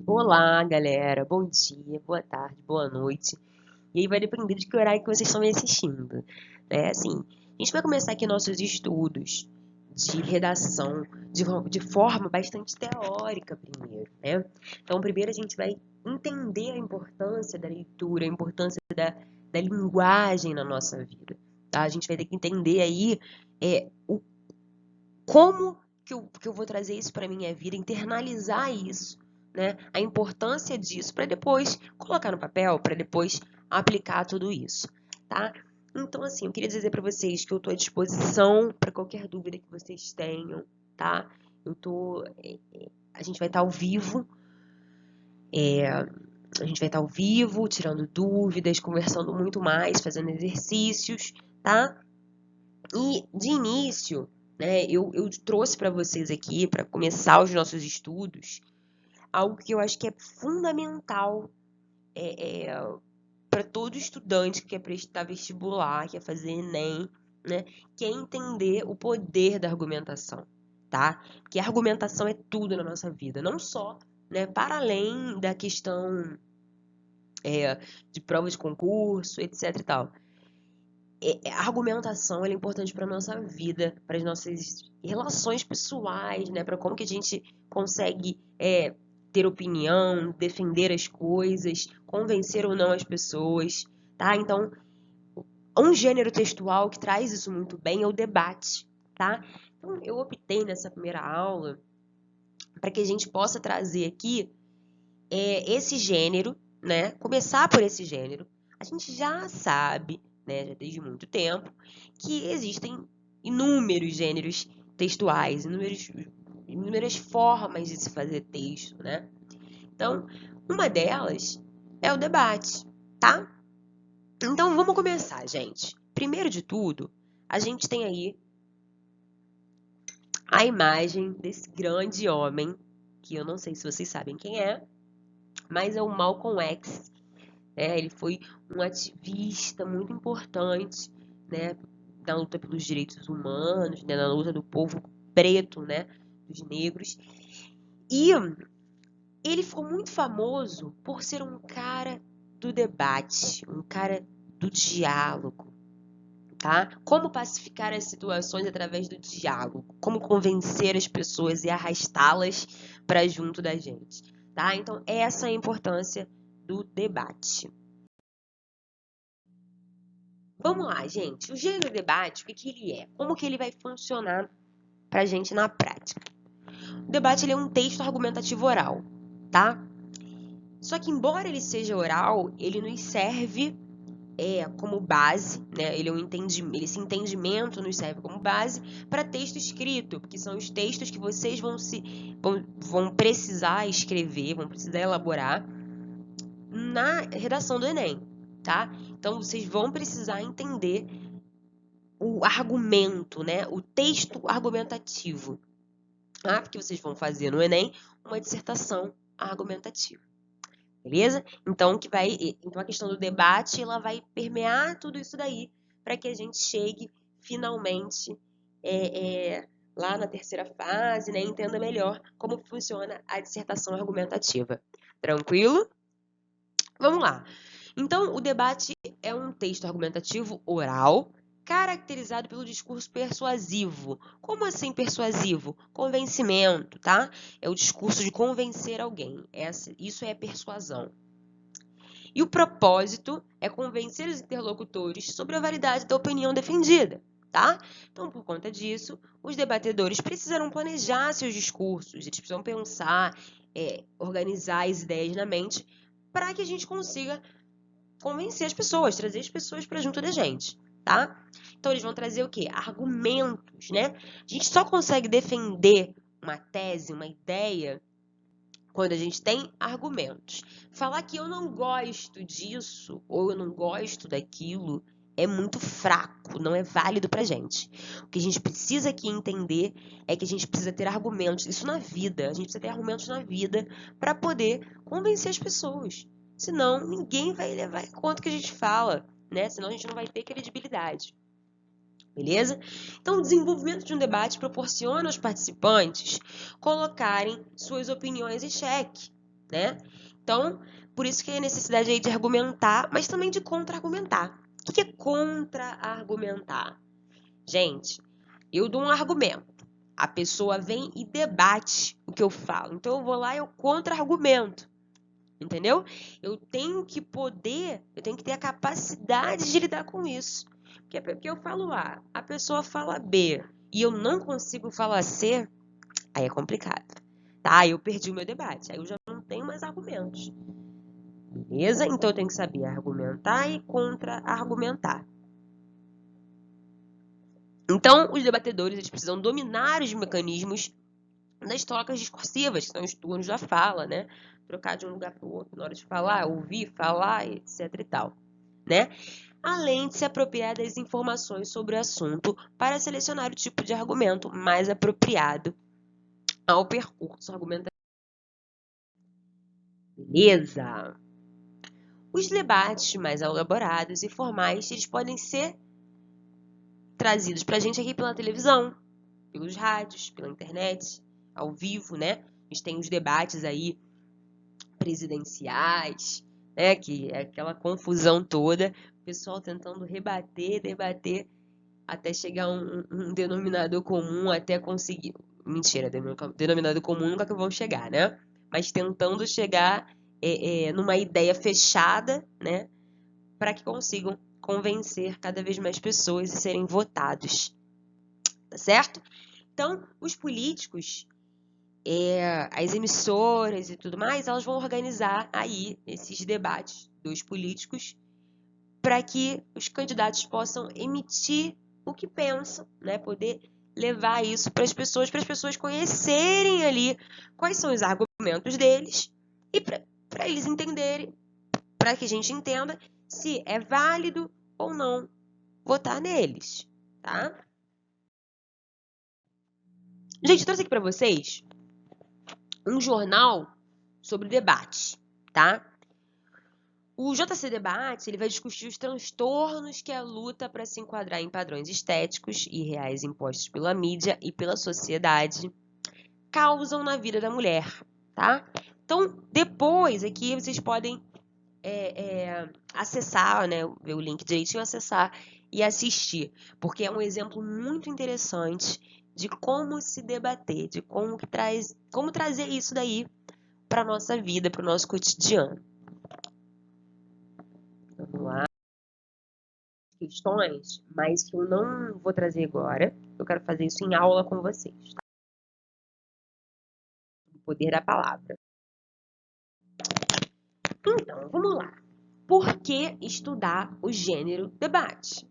Olá, galera. Bom dia, boa tarde, boa noite. E aí vai depender de que horário que vocês estão me assistindo, né? Assim, a gente vai começar aqui nossos estudos de redação de forma bastante teórica primeiro, né? Então, primeiro a gente vai entender a importância da leitura, a importância da linguagem na nossa vida, tá? A gente vai ter que entender aí como que eu vou trazer isso para minha vida, internalizar isso, né? A importância disso para depois colocar no papel, para depois aplicar tudo isso, tá? Então, assim, eu queria dizer para vocês que eu estou à disposição para qualquer dúvida que vocês tenham, tá? A gente vai estar ao vivo, a gente vai estar ao vivo, tirando dúvidas, conversando muito mais, fazendo exercícios, tá? E de início, né, eu trouxe para vocês aqui, para começar os nossos estudos, algo que eu acho que é fundamental para todo estudante que quer prestar vestibular, quer fazer Enem, né, que é entender o poder da argumentação, tá? Porque a argumentação é tudo na nossa vida, não só, né, para além da questão de prova de concurso, etc e tal. A argumentação é importante para a nossa vida, para as nossas relações pessoais, né? Para como que a gente consegue ter opinião, defender as coisas, convencer ou não as pessoas, tá? Então, um gênero textual que traz isso muito bem é o debate, tá? Então, eu optei nessa primeira aula para que a gente possa trazer aqui esse gênero, né? Começar por esse gênero. A gente já sabe, né, já desde muito tempo, que existem inúmeros gêneros textuais, inúmeras formas de se fazer texto, né? Então, uma delas é o debate, tá? Então, vamos começar, gente. Primeiro de tudo, a gente tem aí a imagem desse grande homem, que eu não sei se vocês sabem quem é, mas é o Malcolm X. Ele foi um ativista muito importante, né, na luta pelos direitos humanos, né, na luta do povo preto, né, dos negros. E ele ficou muito famoso por ser um cara do debate, um cara do diálogo, tá? Como pacificar as situações através do diálogo, como convencer as pessoas e arrastá-las para junto da gente, tá? Então, essa é a importância do debate. Vamos lá, gente. O gênero debate, o que ele é? Como que ele vai funcionar pra gente na prática? O debate ele é um texto argumentativo oral, tá? Só que embora ele seja oral, ele nos serve como base, né? Esse entendimento nos serve como base para texto escrito, porque são os textos que vocês vão precisar escrever, vão precisar elaborar na redação do Enem, tá? Então vocês vão precisar entender o argumento, né? O texto argumentativo. Ah, porque vocês vão fazer no Enem uma dissertação argumentativa. Beleza? Então, então a questão do debate ela vai permear tudo isso daí para que a gente chegue finalmente lá na terceira fase, né? Entenda melhor como funciona a dissertação argumentativa. Tranquilo? Vamos lá. Então, o debate é um texto argumentativo oral, caracterizado pelo discurso persuasivo. Como assim persuasivo? Convencimento, tá? É o discurso de convencer alguém. Isso é persuasão. E o propósito é convencer os interlocutores sobre a validade da opinião defendida, tá? Então, por conta disso, os debatedores precisarão planejar seus discursos, eles precisam pensar, organizar as ideias na mente para que a gente consiga convencer as pessoas, trazer as pessoas para junto da gente, tá? Então eles vão trazer o quê? Argumentos, né? A gente só consegue defender uma tese, uma ideia, quando a gente tem argumentos. Falar que eu não gosto disso ou eu não gosto daquilo é muito fraco, não é válido pra gente. O que a gente precisa aqui entender é que a gente precisa ter argumentos, isso na vida, a gente precisa ter argumentos na vida para poder convencer as pessoas. Senão, ninguém vai levar em conta o que a gente fala, né? Senão a gente não vai ter credibilidade. Beleza? Então, o desenvolvimento de um debate proporciona aos participantes colocarem suas opiniões em xeque, né? Então, por isso que é a necessidade aí de argumentar, mas também de contra-argumentar. O que é contra-argumentar? Gente, eu dou um argumento. A pessoa vem e debate o que eu falo. Então, eu vou lá e eu contra-argumento. Entendeu? Eu tenho que ter a capacidade de lidar com isso. Porque eu falo A, a pessoa fala B e eu não consigo falar C, aí é complicado. Tá? Aí eu perdi o meu debate. Aí eu já não tenho mais argumentos. Beleza? Então eu tenho que saber argumentar e contra-argumentar. Então, os debatedores eles precisam dominar os mecanismos das trocas discursivas, que são os turnos da fala, né? Trocar de um lugar para o outro na hora de falar, ouvir, falar, etc e tal, né? Além de se apropriar das informações sobre o assunto para selecionar o tipo de argumento mais apropriado ao percurso argumentativo. Beleza? Os debates mais elaborados e formais, eles podem ser trazidos para a gente aqui pela televisão, pelos rádios, pela internet, ao vivo, né? A gente tem os debates aí presidenciais, né? Que é aquela confusão toda, o pessoal tentando debater, até chegar a um denominador comum, até conseguir... Mentira, denominador comum nunca que vão chegar, né? Mas tentando chegar numa ideia fechada, né? Para que consigam convencer cada vez mais pessoas e serem votados. Tá certo? Então, os políticos, as emissoras e tudo mais, elas vão organizar aí esses debates dos políticos para que os candidatos possam emitir o que pensam, né? Poder levar isso para as pessoas conhecerem ali quais são os argumentos deles e para eles entenderem, para que a gente entenda se é válido ou não votar neles, tá? Gente, eu trouxe aqui para vocês um jornal sobre debate, tá? O JC Debate ele vai discutir os transtornos que a luta para se enquadrar em padrões estéticos e reais impostos pela mídia e pela sociedade causam na vida da mulher, tá? Então, depois aqui vocês podem acessar, né, ver o link direitinho, acessar e assistir, porque é um exemplo muito interessante de como se debater, de como trazer isso daí para nossa vida, para o nosso cotidiano. Vamos lá. Questões, mas que eu não vou trazer agora. Eu quero fazer isso em aula com vocês, tá? O poder da palavra. Então, vamos lá. Por que estudar o gênero debate?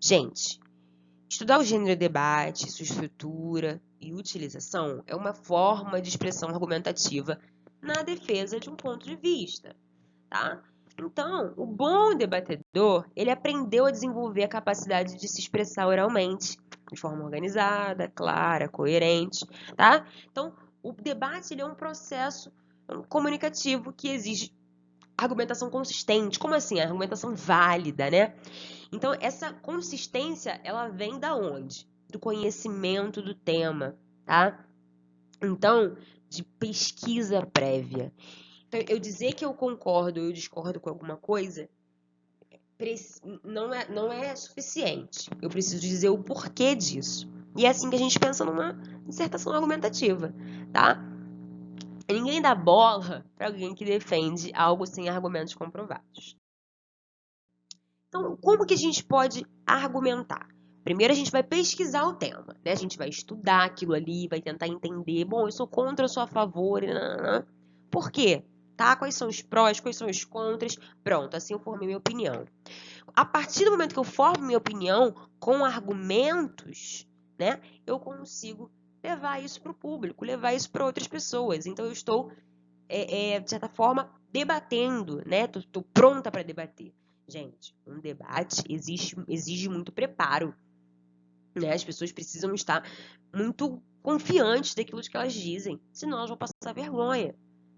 Gente, estudar o gênero debate, sua estrutura e utilização é uma forma de expressão argumentativa na defesa de um ponto de vista, tá? Então, o bom debatedor, ele aprendeu a desenvolver a capacidade de se expressar oralmente, de forma organizada, clara, coerente, tá? Então, o debate ele é um processo comunicativo que exige argumentação consistente. Como assim? A argumentação válida, né? Então, essa consistência, ela vem da onde? Do conhecimento do tema, tá? Então, de pesquisa prévia. Então, eu dizer que eu concordo ou eu discordo com alguma coisa não é suficiente. Eu preciso dizer o porquê disso. E é assim que a gente pensa numa dissertação argumentativa, tá? Ninguém dá bola para alguém que defende algo sem argumentos comprovados. Então, como que a gente pode argumentar? Primeiro, a gente vai pesquisar o tema, né? A gente vai estudar aquilo ali, vai tentar entender. Bom, eu sou contra, eu sou a favor. Por quê? Tá? Quais são os prós, quais são os contras? Pronto, assim eu formei minha opinião. A partir do momento que eu formo minha opinião com argumentos, né? Eu consigo levar isso para o público, levar isso para outras pessoas. Então, eu estou, de certa forma, debatendo, né? Estou pronta para debater. Gente, um debate exige muito preparo, né? As pessoas precisam estar muito confiantes daquilo que elas dizem, senão elas vão passar vergonha,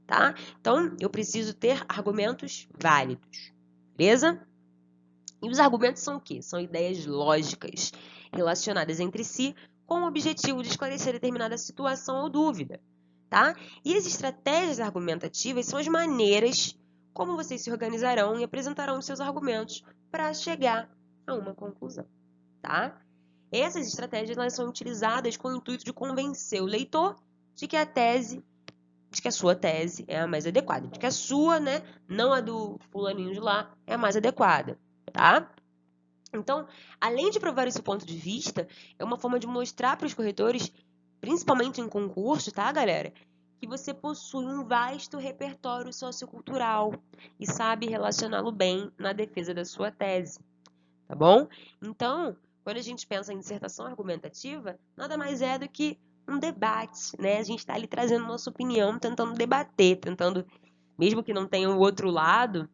tá? Então, eu preciso ter argumentos válidos, beleza? E os argumentos são o quê? São ideias lógicas, relacionadas entre si, com o objetivo de esclarecer determinada situação ou dúvida, tá? E as estratégias argumentativas são as maneiras como vocês se organizarão e apresentarão os seus argumentos para chegar a uma conclusão, tá? Essas estratégias elas são utilizadas com o intuito de convencer o leitor de que a sua tese é a mais adequada, de que a sua, né, não a do fulaninho de lá, é a mais adequada, tá? Então, além de provar esse ponto de vista, é uma forma de mostrar para os corretores, principalmente em concurso, tá, galera? Que você possui um vasto repertório sociocultural e sabe relacioná-lo bem na defesa da sua tese, tá bom? Então, quando a gente pensa em dissertação argumentativa, nada mais é do que um debate, né? A gente está ali trazendo nossa opinião, tentando debater, tentando, mesmo que não tenha o outro lado,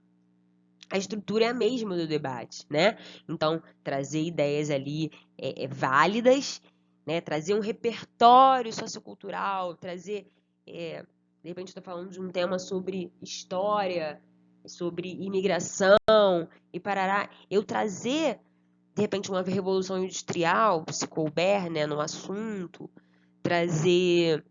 a estrutura é a mesma do debate, né? Então, trazer ideias ali válidas, né? Trazer um repertório sociocultural, trazer, de repente estou falando de um tema sobre história, sobre imigração e parará. Eu trazer, de repente, uma revolução industrial, se couber, né, no assunto, trazer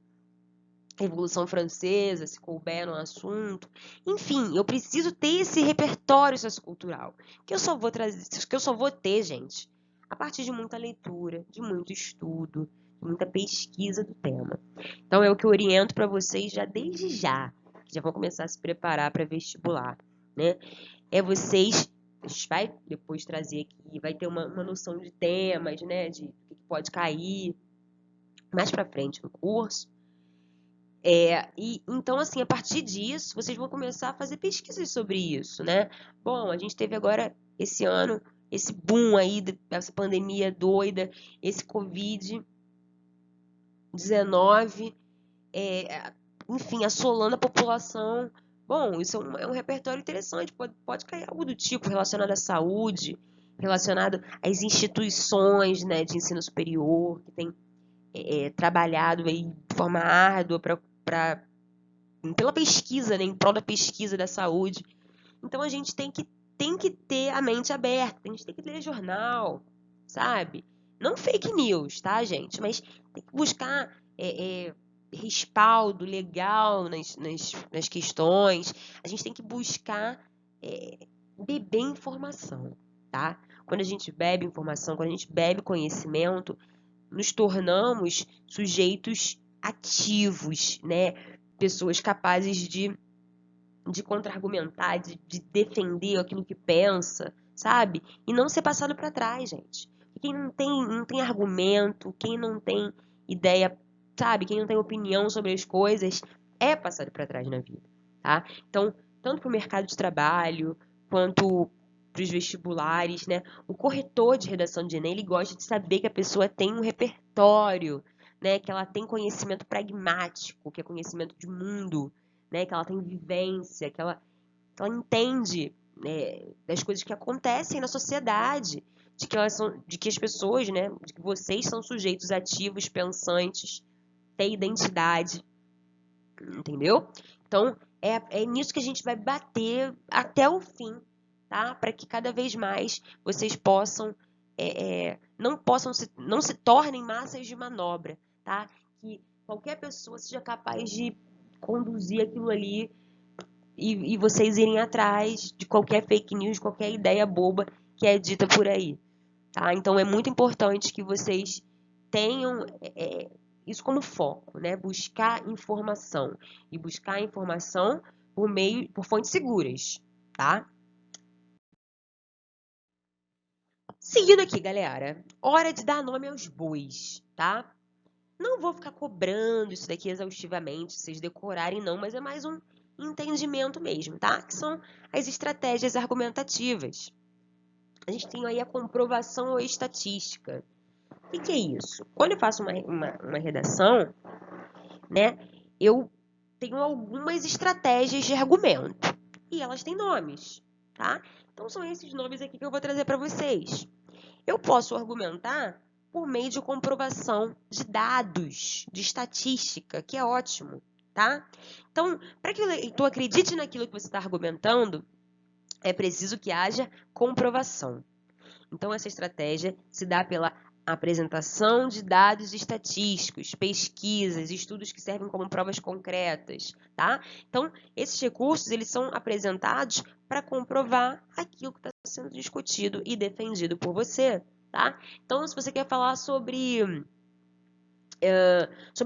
Revolução Francesa, se couber no assunto. Enfim, eu preciso ter esse repertório sociocultural, que eu só vou trazer, que eu só vou ter, gente, a partir de muita leitura, de muito estudo, de muita pesquisa do tema. Então é o que eu oriento para vocês já desde já, que já vão começar a se preparar para vestibular, né? É vocês, a gente vai depois trazer aqui, vai ter uma noção de temas, né, de o que pode cair mais para frente no curso. E então, assim, a partir disso, vocês vão começar a fazer pesquisas sobre isso, né? Bom, a gente teve agora, esse ano, esse boom aí, dessa pandemia doida, esse Covid-19, enfim, assolando a população. Bom, isso é um repertório interessante, pode cair algo do tipo relacionado à saúde, relacionado às instituições, né, de ensino superior, que tem trabalhado aí de forma árdua pela pesquisa, né, em prol da pesquisa da saúde. Então a gente tem que ter a mente aberta, a gente tem que ler jornal, sabe? Não fake news, tá, gente? Mas tem que buscar respaldo legal nas questões. A gente tem que buscar beber informação, tá? Quando a gente bebe informação, quando a gente bebe conhecimento, nos tornamos sujeitos ativos, né? Pessoas capazes de contra-argumentar, de defender aquilo que pensa, sabe? E não ser passado para trás, gente. Quem não tem argumento, quem não tem ideia, sabe? Quem não tem opinião sobre as coisas, é passado para trás na vida, tá? Então, tanto para o mercado de trabalho, quanto para os vestibulares, né? O corretor de redação de Enem, ele gosta de saber que a pessoa tem um repertório, né? Que ela tem conhecimento pragmático, que é conhecimento de mundo, né? Que ela tem vivência, que ela entende, né, das coisas que acontecem na sociedade, de que as pessoas, né? De que vocês são sujeitos ativos, pensantes, têm identidade, entendeu? Então, é nisso que a gente vai bater até o fim, tá? Para que cada vez mais vocês possam, não se tornem massas de manobra, tá? Que qualquer pessoa seja capaz de conduzir aquilo ali e vocês irem atrás de qualquer fake news, qualquer ideia boba que é dita por aí, tá? Então, é muito importante que vocês tenham isso como foco, né? Buscar informação. E buscar informação por fontes seguras, tá? Seguindo aqui, galera. Hora de dar nome aos bois, tá? Não vou ficar cobrando isso daqui exaustivamente, vocês decorarem não, mas é mais um entendimento mesmo, tá? Que são as estratégias argumentativas. A gente tem aí a comprovação ou estatística. O que é isso? Quando eu faço uma redação, né, eu tenho algumas estratégias de argumento e elas têm nomes, tá? Então são esses nomes aqui que eu vou trazer para vocês. Eu posso argumentar por meio de comprovação de dados, de estatística, que é ótimo, tá? Então, para que o leitor acredite naquilo que você está argumentando, é preciso que haja comprovação. Então, essa estratégia se dá pela apresentação de dados estatísticos, pesquisas, estudos que servem como provas concretas, tá? Então, esses recursos, eles são apresentados para comprovar aquilo que está sendo discutido e defendido por você, tá? Então, se você quer falar sobre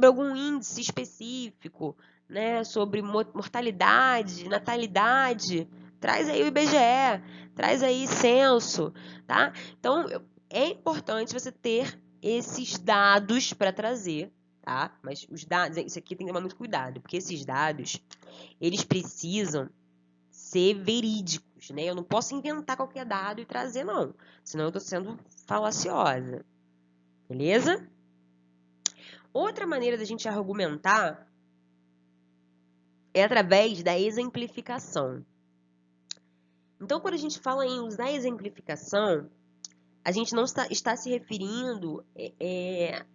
algum índice específico, né, sobre mortalidade, natalidade, traz aí o IBGE, traz aí censo, tá? Então, é importante você ter esses dados para trazer, tá? Mas os dados, isso aqui tem que tomar muito cuidado, porque esses dados, eles precisam ser verídicos, né? Eu não posso inventar qualquer dado e trazer, não. Senão eu estou sendo falaciosa. Beleza? Outra maneira da gente argumentar é através da exemplificação. Então, quando a gente fala em usar exemplificação, a gente não está se referindo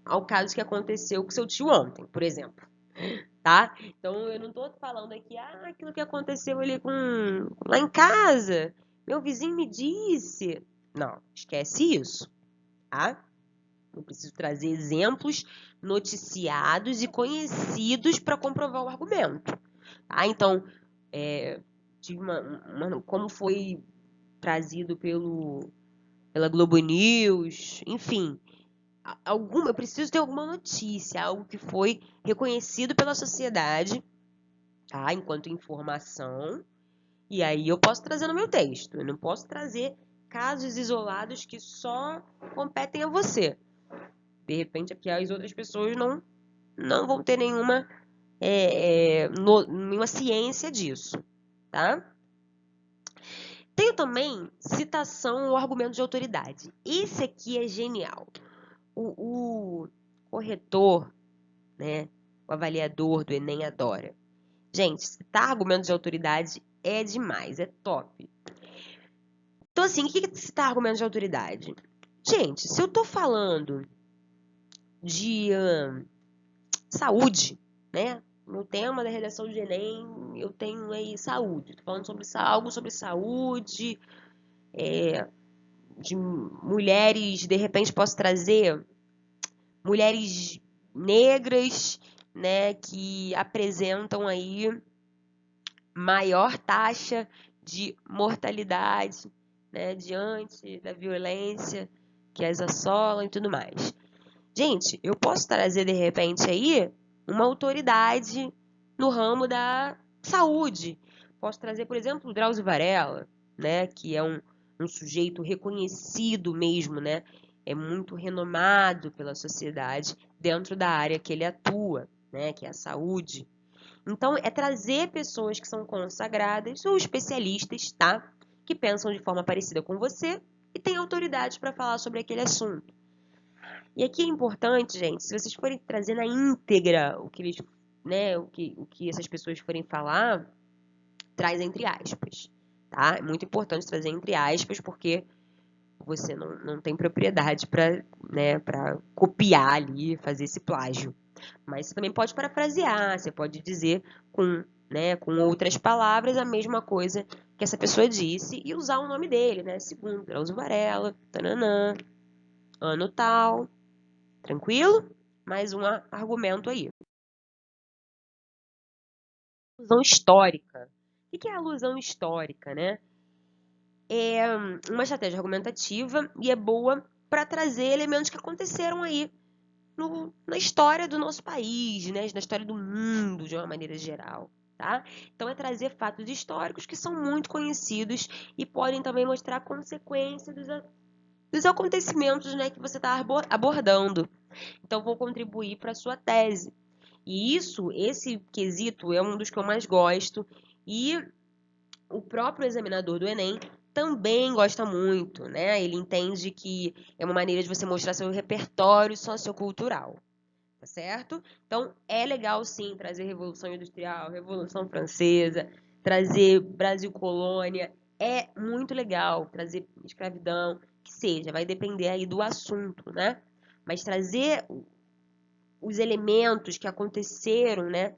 ao caso que aconteceu com seu tio ontem, por exemplo. Tá? Então, eu não estou falando aqui, aquilo que aconteceu ali lá em casa, meu vizinho me disse. Não, esquece isso, tá? Eu preciso trazer exemplos noticiados e conhecidos para comprovar o argumento. Tá? Então, tive como foi trazido pela Globo News, enfim, eu preciso ter alguma notícia, algo que foi reconhecido pela sociedade, tá? Enquanto informação, e aí eu posso trazer no meu texto. Eu não posso trazer casos isolados que só competem a você. De repente, aqui as outras pessoas não vão ter nenhuma ciência disso, tá? Tenho também citação ou argumento de autoridade. Esse aqui é genial. O corretor, né, o avaliador do Enem adora. Gente, citar argumentos de autoridade é demais, é top. Então, assim, o que é citar argumentos de autoridade? Gente, se eu tô falando de saúde, né? No tema da redação de Enem, eu tenho aí saúde. Estou falando sobre algo sobre saúde, de mulheres, de repente posso trazer mulheres negras, né, que apresentam aí maior taxa de mortalidade, né, diante da violência que as assolam e tudo mais. Gente, eu posso trazer de repente aí uma autoridade no ramo da saúde. Posso trazer, por exemplo, o Drauzio Varela, né, que é um sujeito reconhecido mesmo, né, é muito renomado pela sociedade dentro da área que ele atua, né, que é a saúde. Então, é trazer pessoas que são consagradas ou especialistas, tá, que pensam de forma parecida com você e têm autoridade para falar sobre aquele assunto. E aqui é importante, gente, se vocês forem trazer na íntegra o que eles, né, o que essas pessoas forem falar, traz entre aspas, tá? É muito importante trazer entre aspas, porque você não tem propriedade para, né, para copiar ali, fazer esse plágio. Mas você também pode parafrasear, você pode dizer com outras palavras a mesma coisa que essa pessoa disse e usar o nome dele, né? Segundo Drauzio Varela, tananã, ano tal. Tranquilo? Mais um argumento aí. Alusão histórica. O que é alusão histórica, né? É uma estratégia argumentativa e é boa para trazer elementos que aconteceram aí na história do nosso país, né? Na história do mundo, de uma maneira geral. Tá? Então, é trazer fatos históricos que são muito conhecidos e podem também mostrar a consequência dos acontecimentos, né, que você está abordando. Então, vou contribuir para a sua tese. E esse quesito é um dos que eu mais gosto. E o próprio examinador do Enem também gosta muito, né? Ele entende que é uma maneira de você mostrar seu repertório sociocultural, tá certo? Então, é legal, sim, trazer Revolução Industrial, Revolução Francesa, trazer Brasil Colônia. É muito legal trazer escravidão, que seja, vai depender aí do assunto, né? Mas trazer os elementos que aconteceram, né,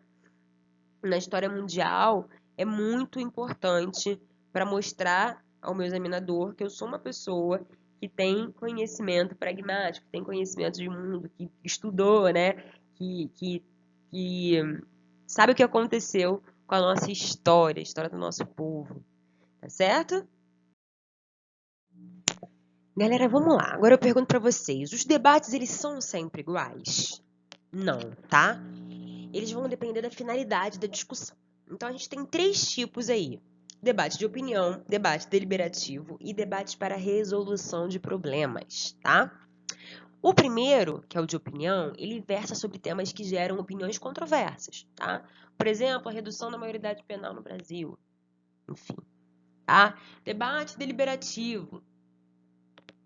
na história mundial é muito importante para mostrar ao meu examinador que eu sou uma pessoa que tem conhecimento pragmático, tem conhecimento de mundo, que estudou, né? Que sabe o que aconteceu com a nossa história, a história do nosso povo, tá certo? Galera, vamos lá. Agora eu pergunto pra vocês, os debates, eles são sempre iguais? Não, tá? Eles vão depender da finalidade da discussão. Então, a gente tem 3 tipos aí. Debate de opinião, debate deliberativo e debate para resolução de problemas, tá? O primeiro, que é o de opinião, ele versa sobre temas que geram opiniões controversas, tá? Por exemplo, a redução da maioridade penal no Brasil, enfim, tá? Debate deliberativo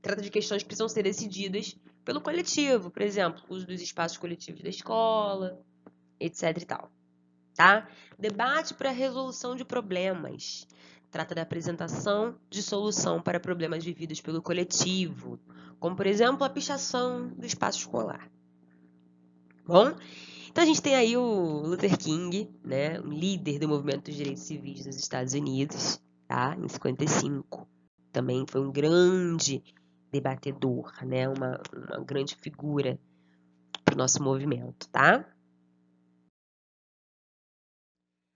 trata de questões que precisam ser decididas pelo coletivo, por exemplo, o uso dos espaços coletivos da escola, etc e tal, tá? Debate para resolução de problemas. Trata da apresentação de solução para problemas vividos pelo coletivo, como, por exemplo, a pichação do espaço escolar. Bom, então a gente tem aí o Luther King, né, um líder do movimento dos direitos civis dos Estados Unidos, tá? Em 55. Também foi um grande debatedor, né, uma grande figura para o nosso movimento, tá?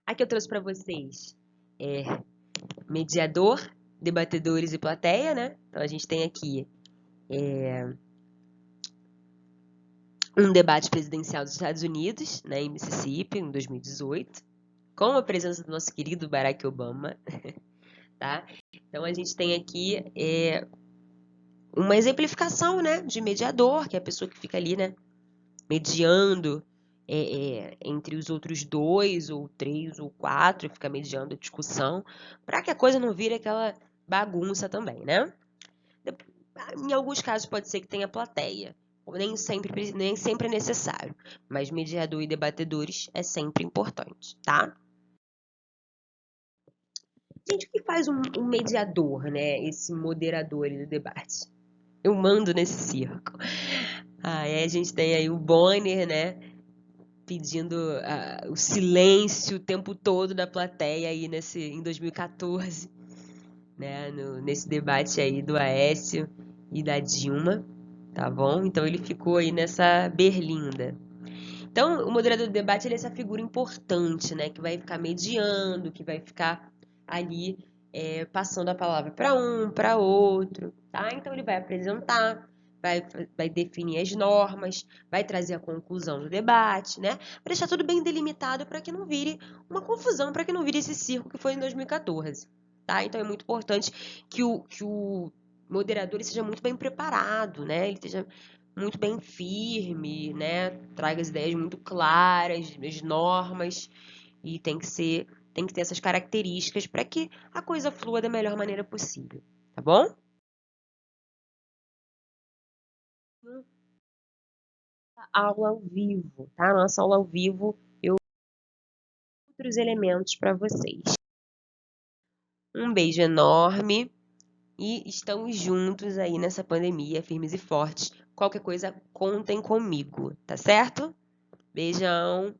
Aqui eu trouxe para vocês mediador, debatedores e plateia, né? Então a gente tem aqui um debate presidencial dos Estados Unidos, né, em Mississippi, em 2018, com a presença do nosso querido Barack Obama, tá? Então a gente tem aqui uma exemplificação, né, de mediador, que é a pessoa que fica ali, né, mediando entre os outros 2 ou 3 ou 4, fica mediando a discussão, para que a coisa não vire aquela bagunça também, né? Em alguns casos pode ser que tenha plateia, nem sempre é necessário, mas mediador e debatedores é sempre importante, tá? Gente, o que faz um mediador, né? Esse moderador do debate? Eu mando nesse circo. Aí a gente tem aí o Bonner, né? Pedindo o silêncio o tempo todo da plateia aí em 2014, né? Nesse debate aí do Aécio e da Dilma, tá bom? Então ele ficou aí nessa berlinda. Então, o moderador do debate ele é essa figura importante, né? Que vai ficar mediando, que vai ficar ali passando a palavra para um, para outro, tá? Então, ele vai apresentar, vai definir as normas, vai trazer a conclusão do debate, né? Para deixar tudo bem delimitado para que não vire uma confusão, para que não vire esse circo que foi em 2014, tá? Então, é muito importante que o moderador ele seja muito bem preparado, né? Ele esteja muito bem firme, né? Traga as ideias muito claras, as normas, e tem que ter essas características para que a coisa flua da melhor maneira possível, tá bom? Aula ao vivo, tá? Nossa aula ao vivo, eu outros elementos para vocês. Um beijo enorme e estamos juntos aí nessa pandemia, firmes e fortes. Qualquer coisa, contem comigo, tá certo? Beijão!